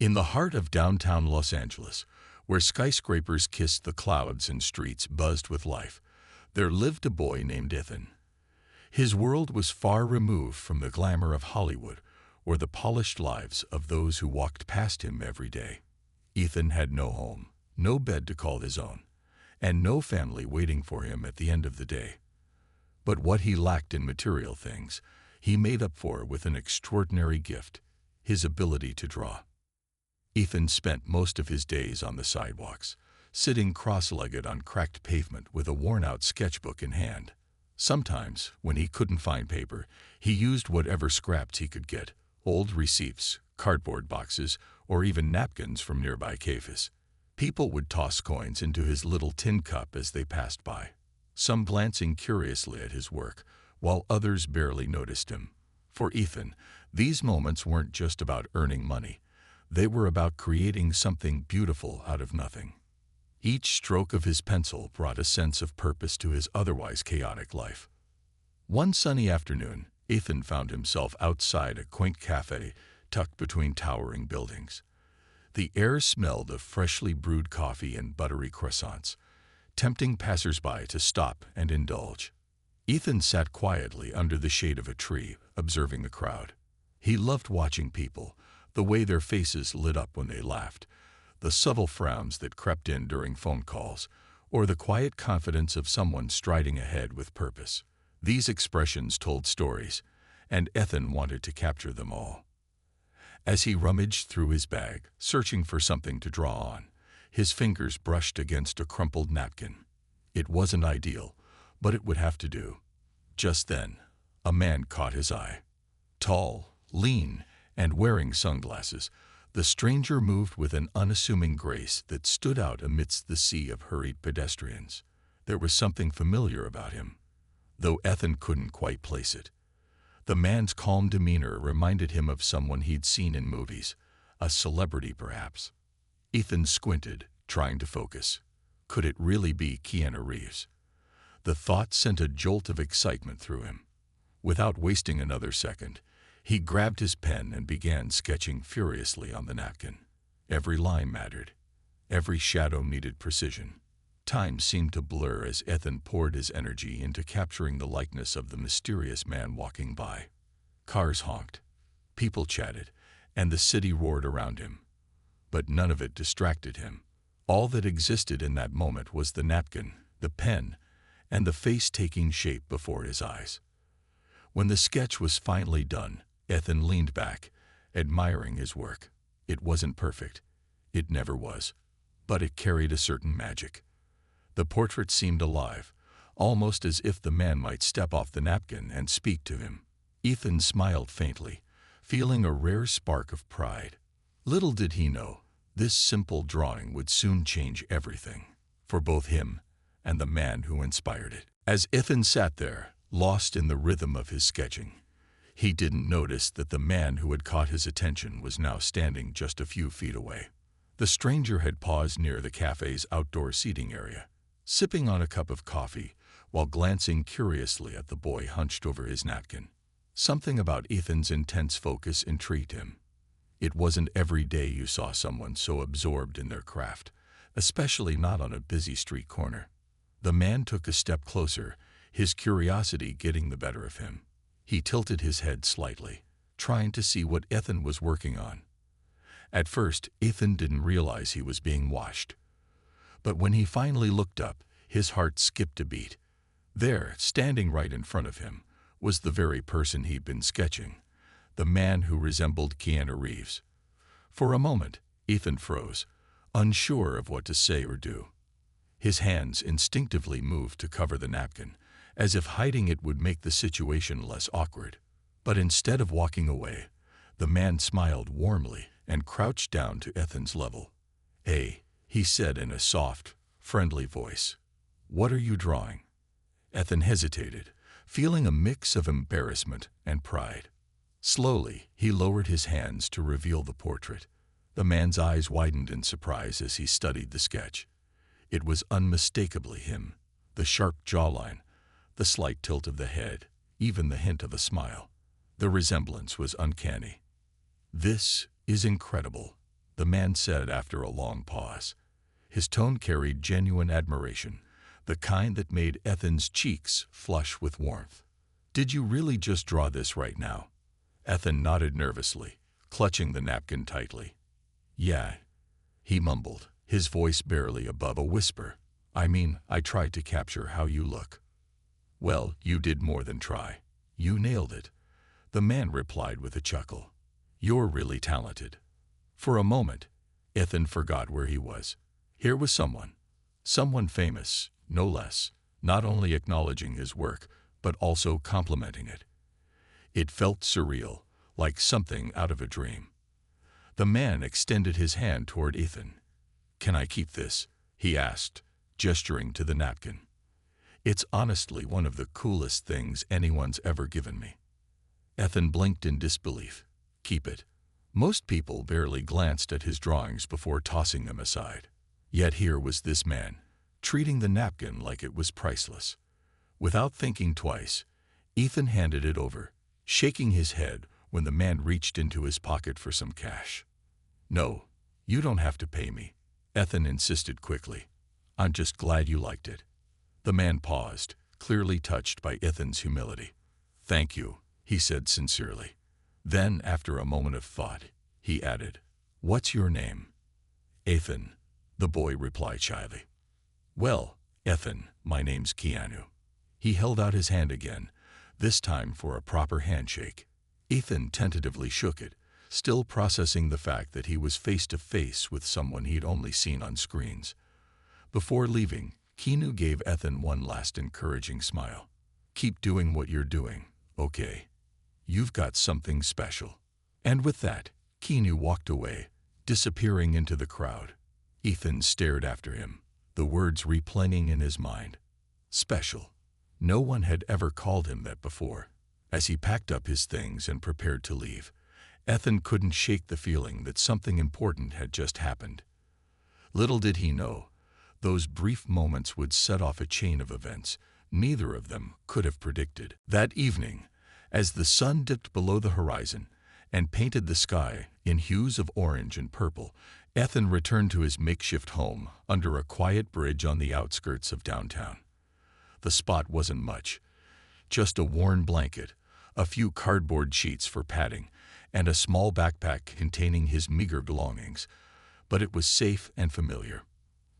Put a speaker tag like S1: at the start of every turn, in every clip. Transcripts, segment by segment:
S1: In the heart of downtown Los Angeles, where skyscrapers kissed the clouds and streets buzzed with life, there lived a boy named Ethan. His world was far removed from the glamour of Hollywood or the polished lives of those who walked past him every day. Ethan had no home, no bed to call his own, and no family waiting for him at the end of the day. But what he lacked in material things, he made up for with an extraordinary gift, his ability to draw. Ethan spent most of his days on the sidewalks, sitting cross-legged on cracked pavement with a worn-out sketchbook in hand. Sometimes, when he couldn't find paper, he used whatever scraps he could get, old receipts, cardboard boxes, or even napkins from nearby cafes. People would toss coins into his little tin cup as they passed by, some glancing curiously at his work, while others barely noticed him. For Ethan, these moments weren't just about earning money. They were about creating something beautiful out of nothing. Each stroke of his pencil brought a sense of purpose to his otherwise chaotic life. One sunny afternoon, Ethan found himself outside a quaint cafe tucked between towering buildings. The air smelled of freshly brewed coffee and buttery croissants, tempting passersby to stop and indulge. Ethan sat quietly under the shade of a tree, observing the crowd. He loved watching people, the way their faces lit up when they laughed, the subtle frowns that crept in during phone calls, or the quiet confidence of someone striding ahead with purpose. These expressions told stories, and Ethan wanted to capture them all. As he rummaged through his bag, searching for something to draw on, his fingers brushed against a crumpled napkin. It wasn't ideal, but it would have to do. Just then, a man caught his eye. Tall, lean, and wearing sunglasses, the stranger moved with an unassuming grace that stood out amidst the sea of hurried pedestrians. There was something familiar about him, though Ethan couldn't quite place it. The man's calm demeanor reminded him of someone he'd seen in movies, a celebrity perhaps. Ethan squinted, trying to focus. Could it really be Keanu Reeves? The thought sent a jolt of excitement through him. Without wasting another second, he grabbed his pen and began sketching furiously on the napkin. Every line mattered. Every shadow needed precision. Time seemed to blur as Ethan poured his energy into capturing the likeness of the mysterious man walking by. Cars honked, people chatted, and the city roared around him. But none of it distracted him. All that existed in that moment was the napkin, the pen, and the face taking shape before his eyes. When the sketch was finally done, Ethan leaned back, admiring his work. It wasn't perfect. It never was. But it carried a certain magic. The portrait seemed alive, almost as if the man might step off the napkin and speak to him. Ethan smiled faintly, feeling a rare spark of pride. Little did he know, this simple drawing would soon change everything, for both him and the man who inspired it. As Ethan sat there, lost in the rhythm of his sketching, he didn't notice that the man who had caught his attention was now standing just a few feet away. The stranger had paused near the cafe's outdoor seating area, sipping on a cup of coffee while glancing curiously at the boy hunched over his napkin. Something about Ethan's intense focus intrigued him. It wasn't every day you saw someone so absorbed in their craft, especially not on a busy street corner. The man took a step closer, his curiosity getting the better of him. He tilted his head slightly, trying to see what Ethan was working on. At first, Ethan didn't realize he was being watched. But when he finally looked up, his heart skipped a beat. There, standing right in front of him, was the very person he'd been sketching, the man who resembled Keanu Reeves. For a moment, Ethan froze, unsure of what to say or do. His hands instinctively moved to cover the napkin, as if hiding it would make the situation less awkward. But instead of walking away, the man smiled warmly and crouched down to Ethan's level. "Hey," he said in a soft, friendly voice. "What are you drawing?" Ethan hesitated, feeling a mix of embarrassment and pride. Slowly, he lowered his hands to reveal the portrait. The man's eyes widened in surprise as he studied the sketch. It was unmistakably him, the sharp jawline, the slight tilt of the head, even the hint of a smile. The resemblance was uncanny. "This is incredible," the man said after a long pause. His tone carried genuine admiration, the kind that made Ethan's cheeks flush with warmth. "Did you really just draw this right now?" Ethan nodded nervously, clutching the napkin tightly. "Yeah," he mumbled, his voice barely above a whisper. "I mean, I tried to capture how you look." "Well, you did more than try. You nailed it," the man replied with a chuckle. "You're really talented." For a moment, Ethan forgot where he was. Here was someone famous, no less, not only acknowledging his work, but also complimenting it. It felt surreal, like something out of a dream. The man extended his hand toward Ethan. "Can I keep this?" he asked, gesturing to the napkin. "It's honestly one of the coolest things anyone's ever given me." Ethan blinked in disbelief. "Keep it." Most people barely glanced at his drawings before tossing them aside. Yet here was this man, treating the napkin like it was priceless. Without thinking twice, Ethan handed it over, shaking his head when the man reached into his pocket for some cash. "No, you don't have to pay me," Ethan insisted quickly. "I'm just glad you liked it." The man paused, clearly touched by Ethan's humility. "Thank you," he said sincerely. Then, after a moment of thought, he added, "What's your name?" "Ethan," the boy replied shyly. "Well, Ethan, my name's Keanu." He held out his hand again, this time for a proper handshake. Ethan tentatively shook it, still processing the fact that he was face to face with someone he'd only seen on screens. Before leaving, Keanu gave Ethan one last encouraging smile. "Keep doing what you're doing, okay? You've got something special." And with that, Keanu walked away, disappearing into the crowd. Ethan stared after him, the words replaying in his mind. Special. No one had ever called him that before. As he packed up his things and prepared to leave, Ethan couldn't shake the feeling that something important had just happened. Little did he know, those brief moments would set off a chain of events neither of them could have predicted. That evening, as the sun dipped below the horizon and painted the sky in hues of orange and purple, Ethan returned to his makeshift home under a quiet bridge on the outskirts of downtown. The spot wasn't much, just a worn blanket, a few cardboard sheets for padding, and a small backpack containing his meager belongings, but it was safe and familiar.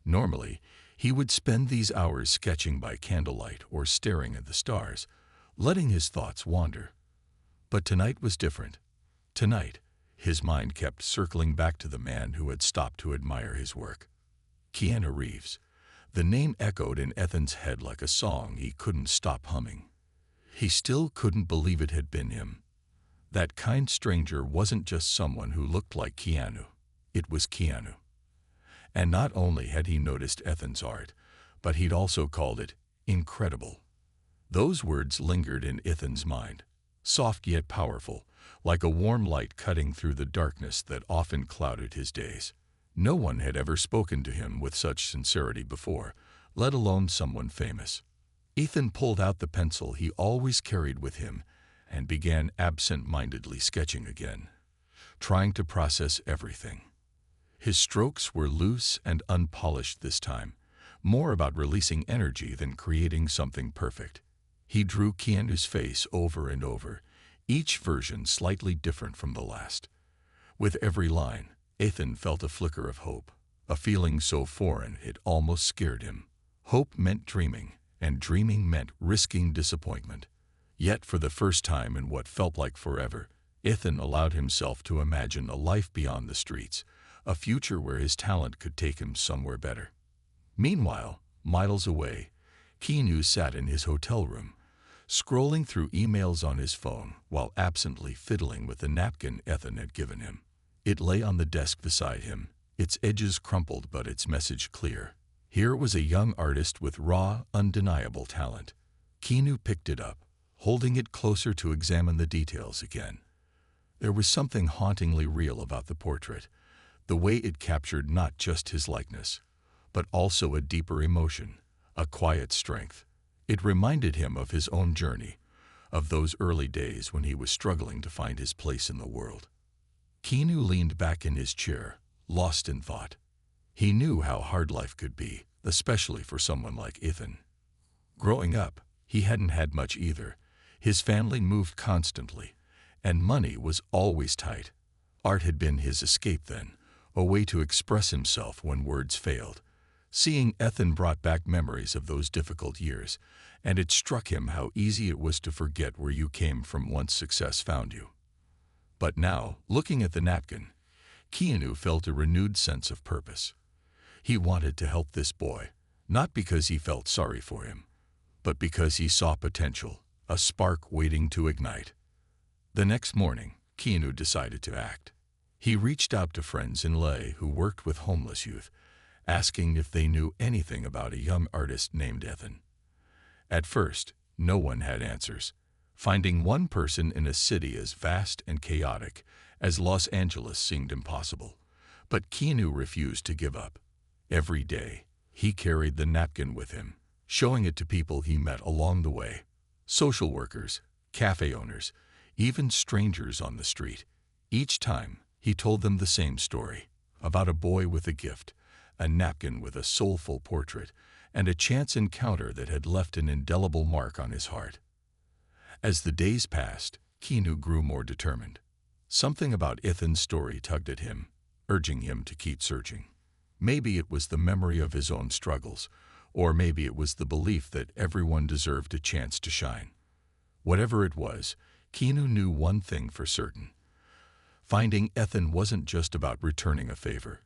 S1: Normally, he would spend these hours sketching by candlelight or staring at the stars, letting his thoughts wander. But tonight was different. Tonight, his mind kept circling back to the man who had stopped to admire his work. Keanu Reeves. The name echoed in Ethan's head like a song he couldn't stop humming. He still couldn't believe it had been him. That kind stranger wasn't just someone who looked like Keanu. It was Keanu. And not only had he noticed Ethan's art, but he'd also called it incredible. Those words lingered in Ethan's mind, soft yet powerful, like a warm light cutting through the darkness that often clouded his days. No one had ever spoken to him with such sincerity before, let alone someone famous. Ethan pulled out the pencil he always carried with him and began absent-mindedly sketching again, trying to process everything. His strokes were loose and unpolished this time, more about releasing energy than creating something perfect. He drew Keanu's face over and over, each version slightly different from the last. With every line, Ethan felt a flicker of hope, a feeling so foreign it almost scared him. Hope meant dreaming, and dreaming meant risking disappointment. Yet for the first time in what felt like forever, Ethan allowed himself to imagine a life beyond the streets, a future where his talent could take him somewhere better. Meanwhile, miles away, Keanu sat in his hotel room, scrolling through emails on his phone while absently fiddling with the napkin Ethan had given him. It lay on the desk beside him, its edges crumpled but its message clear. Here was a young artist with raw, undeniable talent. Keanu picked it up, holding it closer to examine the details again. There was something hauntingly real about the portrait, the way it captured not just his likeness, but also a deeper emotion, a quiet strength. It reminded him of his own journey, of those early days when he was struggling to find his place in the world. Keanu leaned back in his chair, lost in thought. He knew how hard life could be, especially for someone like Ethan. Growing up, he hadn't had much either. His family moved constantly, and money was always tight. Art had been his escape then, a way to express himself when words failed. Seeing Ethan brought back memories of those difficult years, and it struck him how easy it was to forget where you came from once success found you. But now, looking at the napkin, Keanu felt a renewed sense of purpose. He wanted to help this boy, not because he felt sorry for him, but because he saw potential, a spark waiting to ignite. The next morning, Keanu decided to act. He reached out to friends in Leh who worked with homeless youth, asking if they knew anything about a young artist named Ethan. At first, no one had answers. Finding one person in a city as vast and chaotic as Los Angeles seemed impossible. But Keanu refused to give up. Every day, he carried the napkin with him, showing it to people he met along the way. Social workers, cafe owners, even strangers on the street. Each time, he told them the same story, about a boy with a gift, a napkin with a soulful portrait, and a chance encounter that had left an indelible mark on his heart. As the days passed, Keanu grew more determined. Something about Ethan's story tugged at him, urging him to keep searching. Maybe it was the memory of his own struggles, or maybe it was the belief that everyone deserved a chance to shine. Whatever it was, Keanu knew one thing for certain. Finding Ethan wasn't just about returning a favor.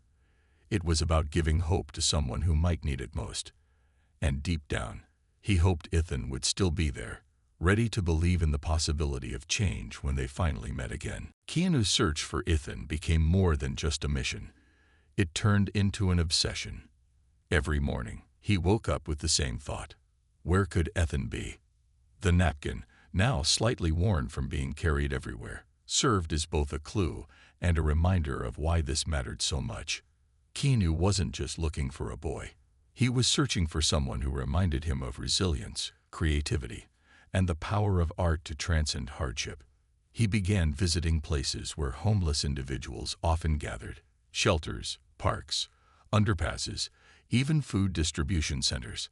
S1: It was about giving hope to someone who might need it most. And deep down, he hoped Ethan would still be there, ready to believe in the possibility of change when they finally met again. Keanu's search for Ethan became more than just a mission. It turned into an obsession. Every morning, he woke up with the same thought. Where could Ethan be? The napkin, now slightly worn from being carried everywhere, served as both a clue and a reminder of why this mattered so much. Keanu wasn't just looking for a boy. He was searching for someone who reminded him of resilience, creativity, and the power of art to transcend hardship. He began visiting places where homeless individuals often gathered: shelters, parks, underpasses, even food distribution centers.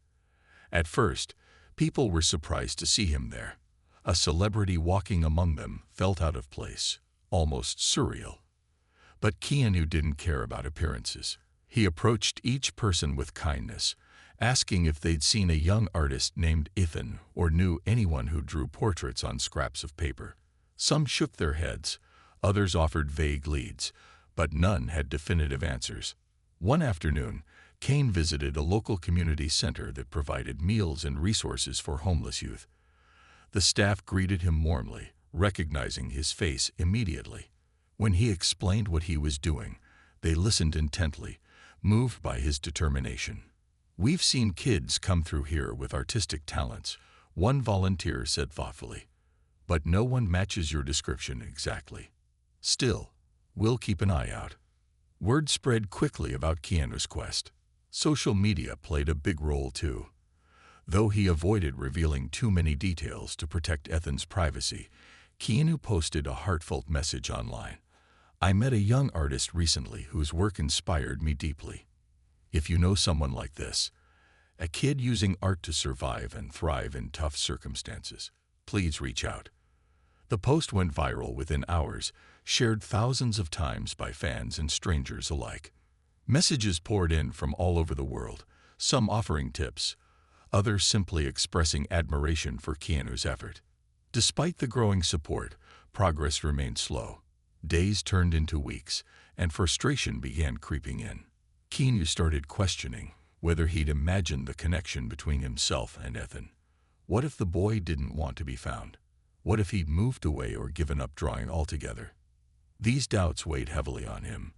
S1: At first, people were surprised to see him there. A celebrity walking among them felt out of place, almost surreal. But Keanu didn't care about appearances. He approached each person with kindness, asking if they'd seen a young artist named Ethan or knew anyone who drew portraits on scraps of paper. Some shook their heads, others offered vague leads, but none had definitive answers. One afternoon, Kane visited a local community center that provided meals and resources for homeless youth. The staff greeted him warmly, recognizing his face immediately. When he explained what he was doing, they listened intently, moved by his determination. "We've seen kids come through here with artistic talents," one volunteer said thoughtfully. "But no one matches your description exactly. Still, we'll keep an eye out." Word spread quickly about Keanu's quest. Social media played a big role too. Though he avoided revealing too many details to protect Ethan's privacy, Keanu posted a heartfelt message online. "I met a young artist recently whose work inspired me deeply. If you know someone like this, a kid using art to survive and thrive in tough circumstances, please reach out." The post went viral within hours, shared thousands of times by fans and strangers alike. Messages poured in from all over the world, some offering tips, others simply expressing admiration for Keanu's effort. Despite the growing support, progress remained slow. Days turned into weeks, and frustration began creeping in. Keanu started questioning whether he'd imagined the connection between himself and Ethan. What if the boy didn't want to be found? What if he'd moved away or given up drawing altogether? These doubts weighed heavily on him,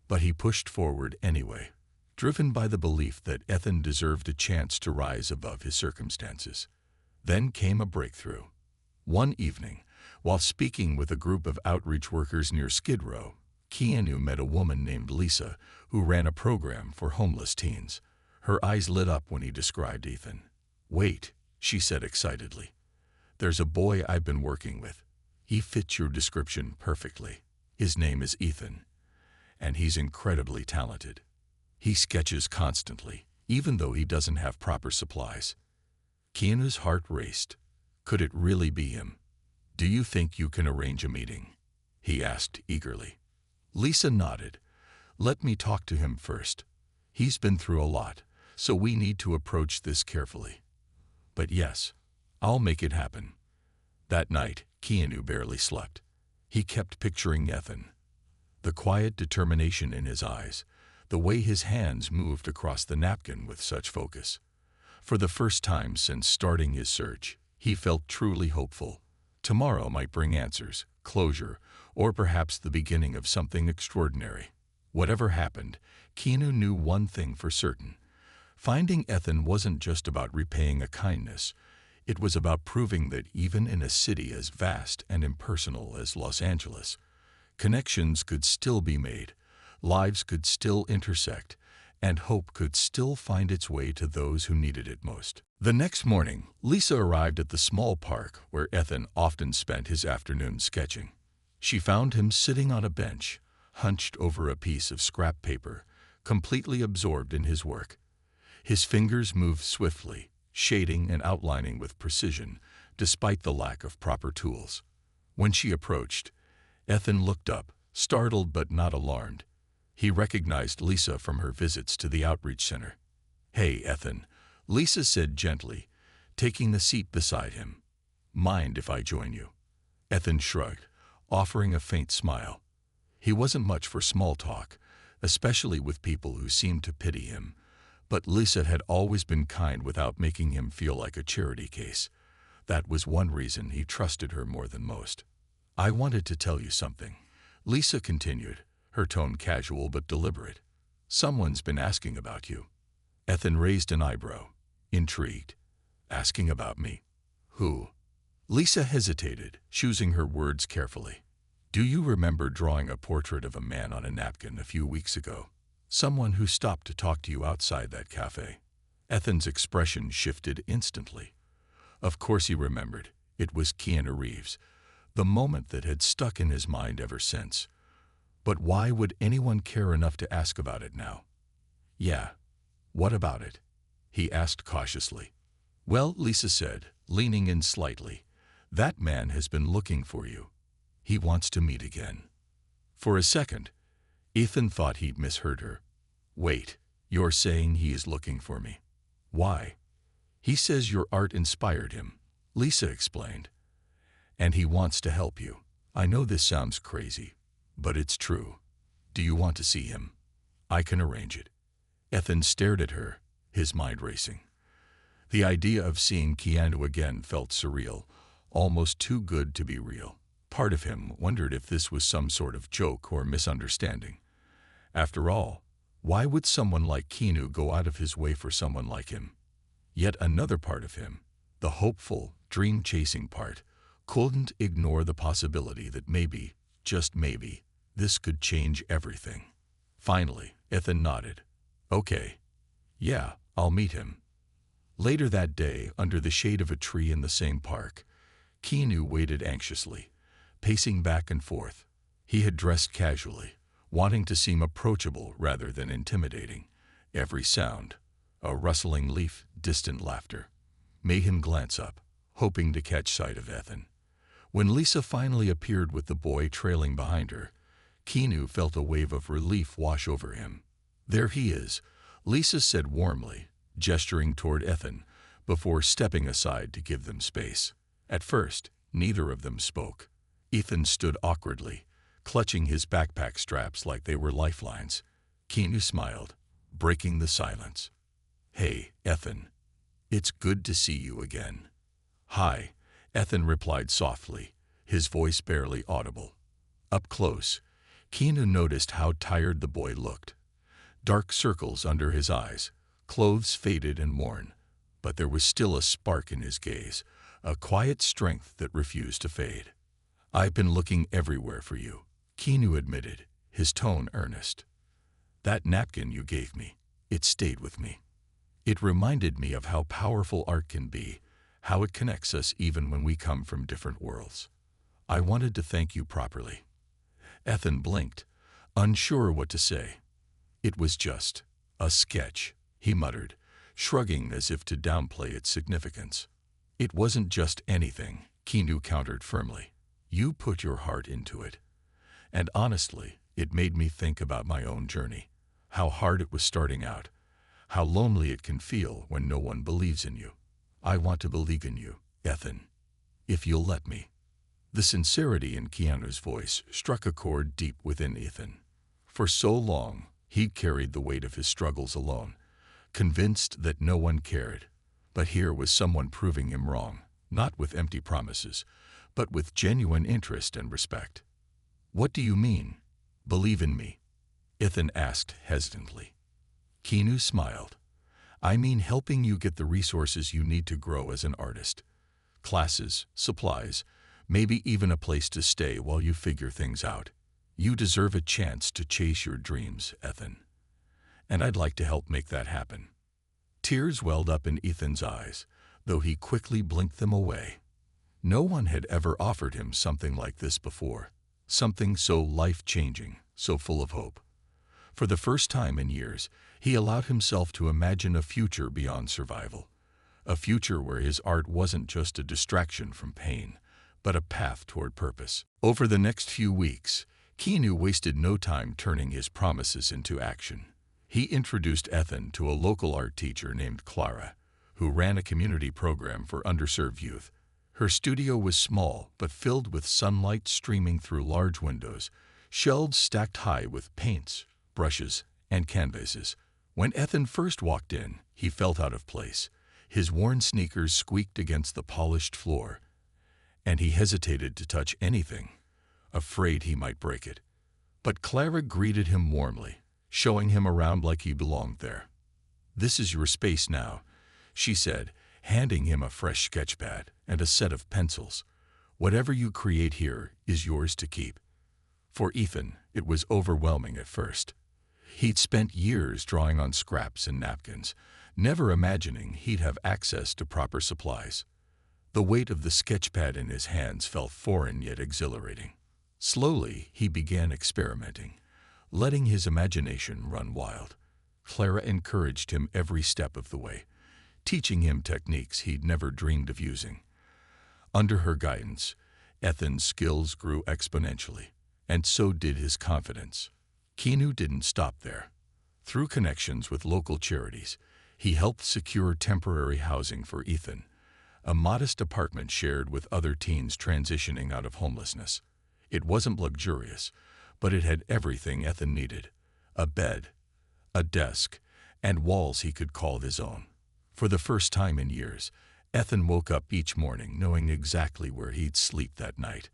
S1: but he pushed forward anyway, driven by the belief that Ethan deserved a chance to rise above his circumstances. Then came a breakthrough. One evening, while speaking with a group of outreach workers near Skid Row, Keanu met a woman named Lisa who ran a program for homeless teens. Her eyes lit up when he described Ethan. "Wait," she said excitedly. "There's a boy I've been working with. He fits your description perfectly. His name is Ethan. and he's incredibly talented. He sketches constantly, even though he doesn't have proper supplies. Keanu's heart raced. Could it really be him? Do you think you can arrange a meeting? He asked eagerly. Lisa nodded. Let me talk to him first. He's been through a lot, so we need to approach this carefully. But yes, I'll make it happen. That night, Keanu barely slept. He kept picturing Ethan. The quiet determination in his eyes, the way his hands moved across the napkin with such focus. For the first time since starting his search, he felt truly hopeful. Tomorrow might bring answers, closure, or perhaps the beginning of something extraordinary. Whatever happened, Keanu knew one thing for certain. Finding Ethan wasn't just about repaying a kindness. It was about proving that even in a city as vast and impersonal as Los Angeles, connections could still be made, lives could still intersect, and hope could still find its way to those who needed it most. The next morning, Lisa arrived at the small park where Ethan often spent his afternoon sketching. She found him sitting on a bench, hunched over a piece of scrap paper, completely absorbed in his work. His fingers moved swiftly, shading and outlining with precision, despite the lack of proper tools. When she approached, Ethan looked up, startled but not alarmed. He recognized Lisa from her visits to the outreach center. Hey, Ethan, Lisa said gently, taking the seat beside him. Mind if I join you? Ethan shrugged, offering a faint smile. He wasn't much for small talk, especially with people who seemed to pity him, but Lisa had always been kind without making him feel like a charity case. That was one reason he trusted her more than most. I wanted to tell you something, Lisa continued, her tone casual but deliberate. Someone's been asking about you. Ethan raised an eyebrow, intrigued. Asking about me? Who? Lisa hesitated, choosing her words carefully. Do you remember drawing a portrait of a man on a napkin a few weeks ago? Someone who stopped to talk to you outside that cafe. Ethan's expression shifted instantly. Of course he remembered. It was Keanu Reeves, the moment that had stuck in his mind ever since. But why would anyone care enough to ask about it now? Yeah. What about it? He asked cautiously. Well, Lisa said, leaning in slightly, that man has been looking for you. He wants to meet again. For a second, Ethan thought he'd misheard her. Wait, you're saying he is looking for me? Why? He says your art inspired him, Lisa explained. And he wants to help you. I know this sounds crazy, but it's true. Do you want to see him? I can arrange it. Ethan stared at her, his mind racing. The idea of seeing Keanu again felt surreal, almost too good to be real. Part of him wondered if this was some sort of joke or misunderstanding. After all, why would someone like Keanu go out of his way for someone like him? Yet another part of him, the hopeful, dream-chasing part, couldn't ignore the possibility that maybe, just maybe, this could change everything. Finally, Ethan nodded. Okay. Yeah, I'll meet him. Later that day, under the shade of a tree in the same park, Keanu waited anxiously, pacing back and forth. He had dressed casually, wanting to seem approachable rather than intimidating. Every sound, a rustling leaf, distant laughter, made him glance up, hoping to catch sight of Ethan. When Lisa finally appeared with the boy trailing behind her, Keanu felt a wave of relief wash over him. There he is, Lisa said warmly, gesturing toward Ethan, before stepping aside to give them space. At first, neither of them spoke. Ethan stood awkwardly, clutching his backpack straps like they were lifelines. Keanu smiled, breaking the silence. Hey, Ethan. It's good to see you again. Hi, Ethan replied softly, his voice barely audible. Up close, Keanu noticed how tired the boy looked. Dark circles under his eyes, clothes faded and worn, but there was still a spark in his gaze, a quiet strength that refused to fade. I've been looking everywhere for you, Keanu admitted, his tone earnest. That napkin you gave me, it stayed with me. It reminded me of how powerful art can be, how it connects us even when we come from different worlds. I wanted to thank you properly. Ethan blinked, Unsure what to say. "It was just a sketch," he muttered, shrugging as if to downplay its significance. "It wasn't just anything," Keanu countered firmly. "You put your heart into it. And honestly, it made me think about my own journey, how hard it was starting out, how lonely it can feel when no one believes in you. I want to believe in you, Ethan, if you'll let me." The sincerity in Keanu's voice struck a chord deep within Ethan. For so long, he'd carried the weight of his struggles alone, convinced that no one cared. But here was someone proving him wrong, not with empty promises, but with genuine interest and respect. "What do you mean, believe in me?" Ethan asked hesitantly. Keanu smiled. "I mean helping you get the resources you need to grow as an artist. Classes, supplies, maybe even a place to stay while you figure things out. You deserve a chance to chase your dreams, Ethan. And I'd like to help make that happen." Tears welled up in Ethan's eyes, though he quickly blinked them away. No one had ever offered him something like this before, something so life-changing, so full of hope. For the first time in years, he allowed himself to imagine a future beyond survival, a future where his art wasn't just a distraction from pain, but a path toward purpose. Over the next few weeks, Keanu wasted no time turning his promises into action. He introduced Ethan to a local art teacher named Clara, who ran a community program for underserved youth. Her studio was small but filled with sunlight streaming through large windows, shelves stacked high with paints, brushes, and canvases. When Ethan first walked in, he felt out of place. His worn sneakers squeaked against the polished floor, and he hesitated to touch anything, afraid he might break it. But Clara greeted him warmly, showing him around like he belonged there. "This is your space now," she said, handing him a fresh sketchpad and a set of pencils. "Whatever you create here is yours to keep." For Ethan, it was overwhelming at first. He'd spent years drawing on scraps and napkins, never imagining he'd have access to proper supplies. The weight of the sketchpad in his hands felt foreign yet exhilarating. Slowly, he began experimenting, letting his imagination run wild. Clara encouraged him every step of the way, teaching him techniques he'd never dreamed of using. Under her guidance, Ethan's skills grew exponentially, and so did his confidence. Keanu didn't stop there. Through connections with local charities, he helped secure temporary housing for Ethan, a modest apartment shared with other teens transitioning out of homelessness. It wasn't luxurious, but it had everything Ethan needed: a bed, a desk, and walls he could call his own. For the first time in years, Ethan woke up each morning knowing exactly where he'd sleep that night.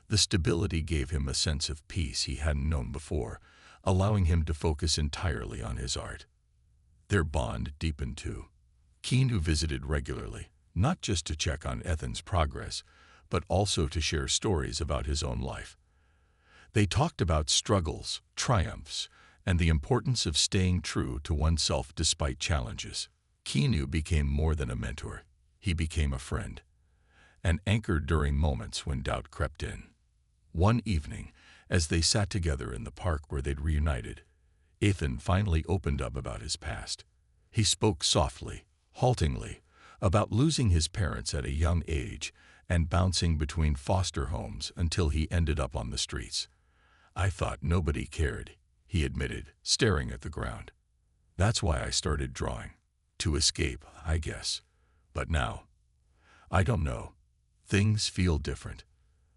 S1: The stability gave him a sense of peace he hadn't known before, allowing him to focus entirely on his art. Their bond deepened too. Keanu visited regularly, not just to check on Ethan's progress, but also to share stories about his own life. They talked about struggles, triumphs, and the importance of staying true to oneself despite challenges. Keanu became more than a mentor. He became a friend, an anchor during moments when doubt crept in. One evening, as they sat together in the park where they'd reunited, Ethan finally opened up about his past. He spoke softly, haltingly, about losing his parents at a young age and bouncing between foster homes until he ended up on the streets. "I thought nobody cared," he admitted, staring at the ground. "That's why I started drawing. To escape, I guess. But now, I don't know. Things feel different."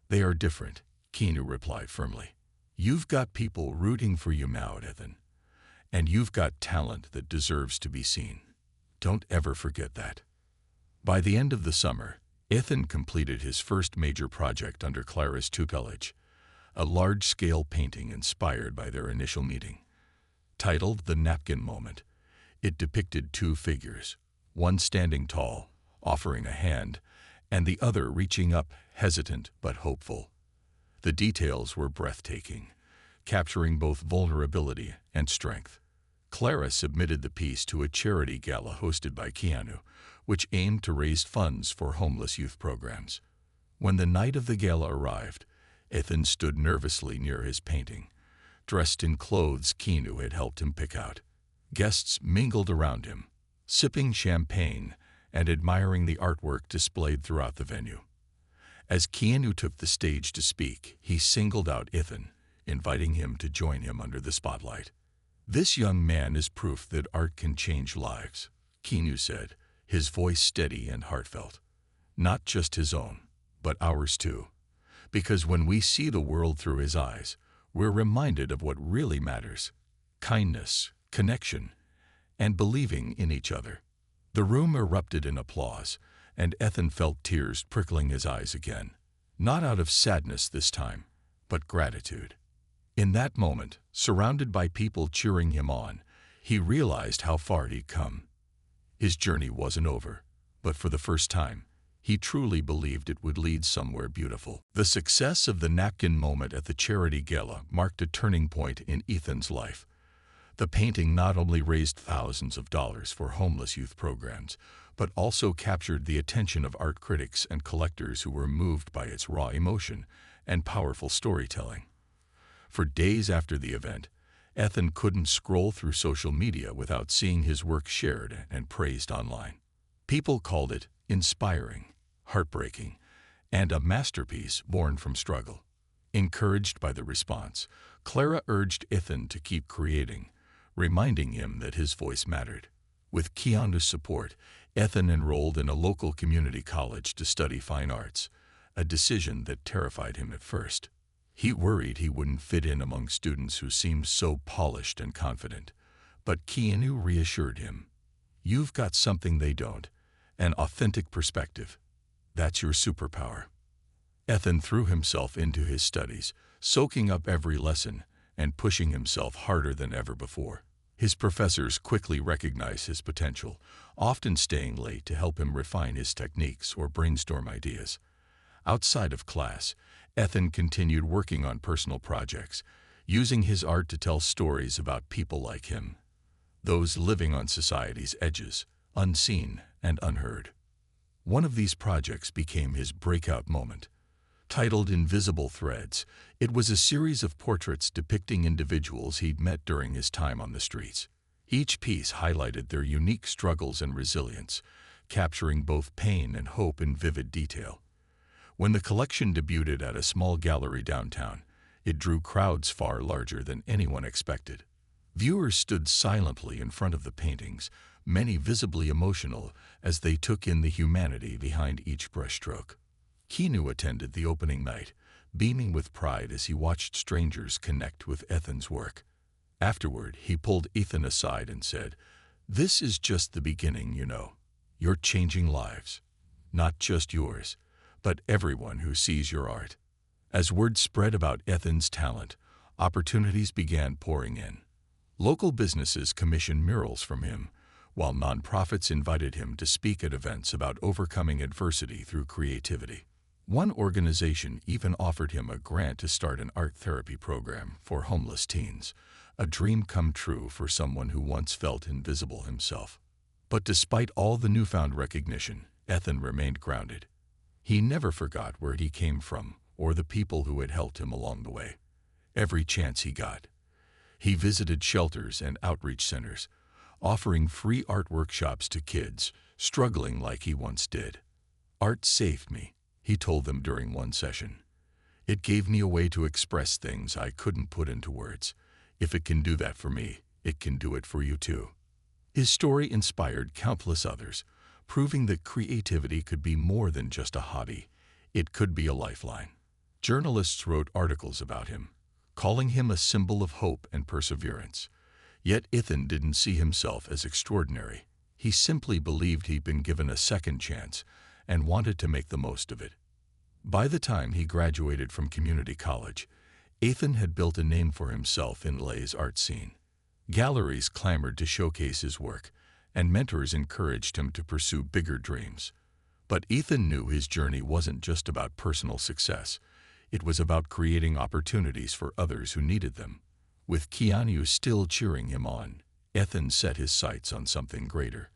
S1: "They are different," Keanu replied firmly. "You've got people rooting for you now, Ethan. And you've got talent that deserves to be seen. Don't ever forget that." By the end of the summer, Ethan completed his first major project under Clara's tutelage, a large-scale painting inspired by their initial meeting. Titled The Napkin Moment, it depicted two figures, one standing tall, offering a hand, and the other reaching up, hesitant but hopeful. The details were breathtaking, capturing both vulnerability and strength. Clara submitted the piece to a charity gala hosted by Keanu, which aimed to raise funds for homeless youth programs. When the night of the gala arrived, Ethan stood nervously near his painting, dressed in clothes Keanu had helped him pick out. Guests mingled around him, sipping champagne and admiring the artwork displayed throughout the venue. As Keanu took the stage to speak, he singled out Ethan, inviting him to join him under the spotlight. "This young man is proof that art can change lives," Keanu said, his voice steady and heartfelt. "Not just his own, but ours too. Because when we see the world through his eyes, we're reminded of what really matters: kindness, connection, and believing in each other." The room erupted in applause, and Ethan felt tears prickling his eyes again. Not out of sadness this time, but gratitude. In that moment, surrounded by people cheering him on, he realized how far he'd come. His journey wasn't over, but for the first time, he truly believed it would lead somewhere beautiful. The success of the napkin moment at the charity gala marked a turning point in Ethan's life. The painting not only raised thousands of dollars for homeless youth programs, but also captured the attention of art critics and collectors who were moved by its raw emotion and powerful storytelling. For days after the event, Ethan couldn't scroll through social media without seeing his work shared and praised online. People called it inspiring, heartbreaking, and a masterpiece born from struggle. Encouraged by the response, Clara urged Ethan to keep creating, reminding him that his voice mattered. With Keanu's support, Ethan enrolled in a local community college to study fine arts, a decision that terrified him at first. He worried he wouldn't fit in among students who seemed so polished and confident. But Keanu reassured him, "You've got something they don't, an authentic perspective. That's your superpower." Ethan threw himself into his studies, soaking up every lesson and pushing himself harder than ever before. His professors quickly recognized his potential, often staying late to help him refine his techniques or brainstorm ideas. Outside of class, Ethan continued working on personal projects, using his art to tell stories about people like him, those living on society's edges, unseen and unheard. One of these projects became his breakout moment. Titled Invisible Threads, it was a series of portraits depicting individuals he'd met during his time on the streets. Each piece highlighted their unique struggles and resilience, capturing both pain and hope in vivid detail. When the collection debuted at a small gallery downtown, it drew crowds far larger than anyone expected. Viewers stood silently in front of the paintings, many visibly emotional as they took in the humanity behind each brushstroke. Keanu attended the opening night, beaming with pride as he watched strangers connect with Ethan's work. Afterward, he pulled Ethan aside and said, "This is just the beginning, you know. You're changing lives. Not just yours, but everyone who sees your art." As word spread about Ethan's talent, opportunities began pouring in. Local businesses commissioned murals from him, while nonprofits invited him to speak at events about overcoming adversity through creativity. One organization even offered him a grant to start an art therapy program for homeless teens, a dream come true for someone who once felt invisible himself. But despite all the newfound recognition, Ethan remained grounded. He never forgot where he came from or the people who had helped him along the way. Every chance he got, he visited shelters and outreach centers, offering free art workshops to kids struggling like he once did. "Art saved me," he told them during one session. "It gave me a way to express things I couldn't put into words. If it can do that for me, it can do it for you too." His story inspired countless others, proving that creativity could be more than just a hobby. It could be a lifeline. Journalists wrote articles about him, calling him a symbol of hope and perseverance. Yet Ethan didn't see himself as extraordinary. He simply believed he'd been given a second chance and wanted to make the most of it. By the time he graduated from community college, Ethan had built a name for himself in LA's art scene. Galleries clamored to showcase his work, and mentors encouraged him to pursue bigger dreams. But Ethan knew his journey wasn't just about personal success. It was about creating opportunities for others who needed them. With Keanu still cheering him on, Ethan set his sights on something greater,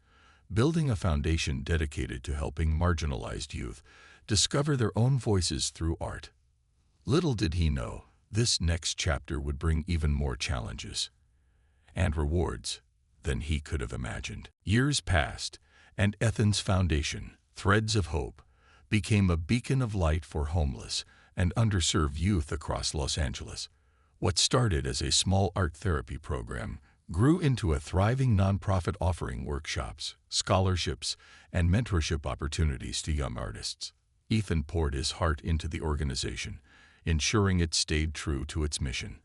S1: building a foundation dedicated to helping marginalized youth discover their own voices through art. Little did he know This next chapter would bring even more challenges and rewards than he could have imagined. Years passed, and Ethan's foundation, Threads of Hope, became a beacon of light for homeless and underserved youth across Los Angeles. What started as a small art therapy program grew into a thriving nonprofit offering workshops, scholarships, and mentorship opportunities to young artists. Ethan poured his heart into the organization, ensuring it stayed true to its mission,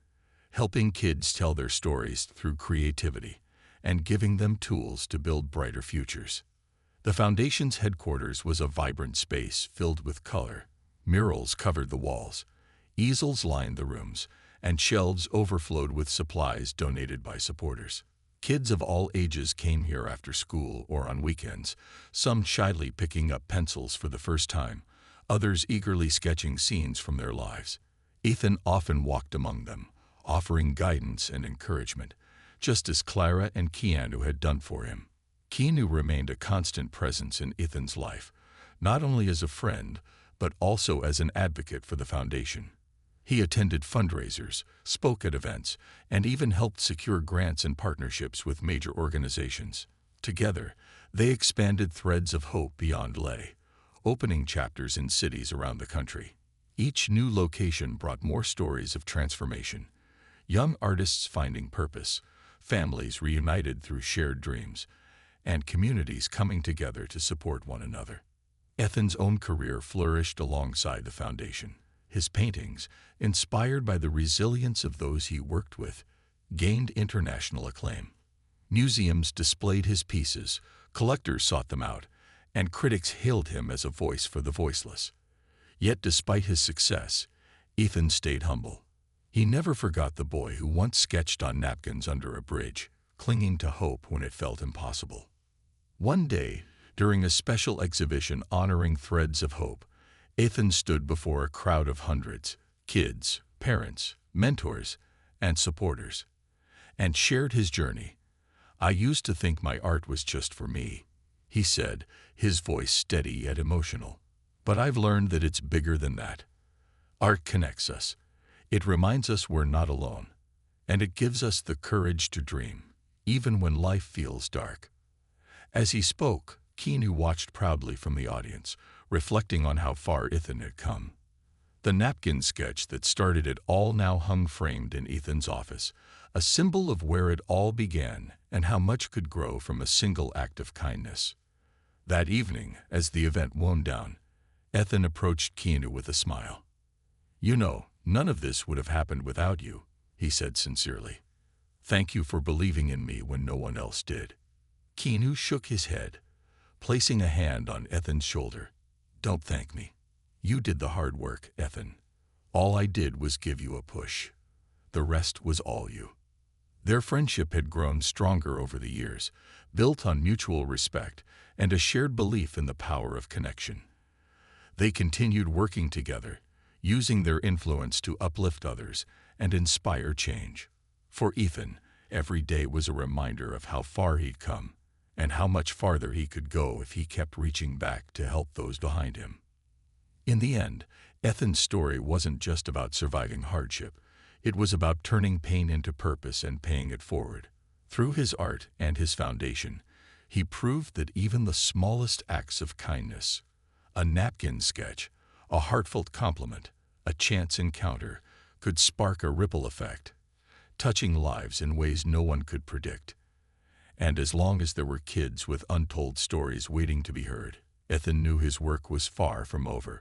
S1: helping kids tell their stories through creativity and giving them tools to build brighter futures. The foundation's headquarters was a vibrant space filled with color. Murals covered the walls, easels lined the rooms, and shelves overflowed with supplies donated by supporters. Kids of all ages came here after school or on weekends, some shyly picking up pencils for the first time, others eagerly sketching scenes from their lives. Ethan often walked among them, offering guidance and encouragement, just as Clara and Keanu had done for him. Keanu remained a constant presence in Ethan's life, not only as a friend, but also as an advocate for the foundation. He attended fundraisers, spoke at events, and even helped secure grants and partnerships with major organizations. Together, they expanded Threads of Hope beyond LA, opening chapters in cities around the country. Each new location brought more stories of transformation, young artists finding purpose, families reunited through shared dreams, and communities coming together to support one another. Ethan's own career flourished alongside the foundation. His paintings, inspired by the resilience of those he worked with, gained international acclaim. Museums displayed his pieces, collectors sought them out, and critics hailed him as a voice for the voiceless. Yet despite his success, Ethan stayed humble. He never forgot the boy who once sketched on napkins under a bridge, clinging to hope when it felt impossible. One day, during a special exhibition honoring Threads of Hope, Ethan stood before a crowd of hundreds, kids, parents, mentors, and supporters, and shared his journey. "I used to think my art was just for me," he said, his voice steady yet emotional. "But I've learned that it's bigger than that. Art connects us. It reminds us we're not alone, and it gives us the courage to dream, even when life feels dark." As he spoke, Keanu watched proudly from the audience, reflecting on how far Ethan had come. The napkin sketch that started it all now hung framed in Ethan's office, a symbol of where it all began and how much could grow from a single act of kindness. That evening, as the event wound down, Ethan approached Keanu with a smile. "You know, none of this would have happened without you," he said sincerely. "Thank you for believing in me when no one else did." Keanu shook his head, placing a hand on Ethan's shoulder. "Don't thank me. You did the hard work, Ethan. All I did was give you a push. The rest was all you." Their friendship had grown stronger over the years, built on mutual respect and a shared belief in the power of connection. They continued working together, using their influence to uplift others and inspire change. For Ethan, every day was a reminder of how far he'd come and how much farther he could go if he kept reaching back to help those behind him. In the end, Ethan's story wasn't just about surviving hardship. It was about turning pain into purpose and paying it forward. Through his art and his foundation, he proved that even the smallest acts of kindness, a napkin sketch, a heartfelt compliment, a chance encounter, could spark a ripple effect, touching lives in ways no one could predict. And as long as there were kids with untold stories waiting to be heard, Ethan knew his work was far from over.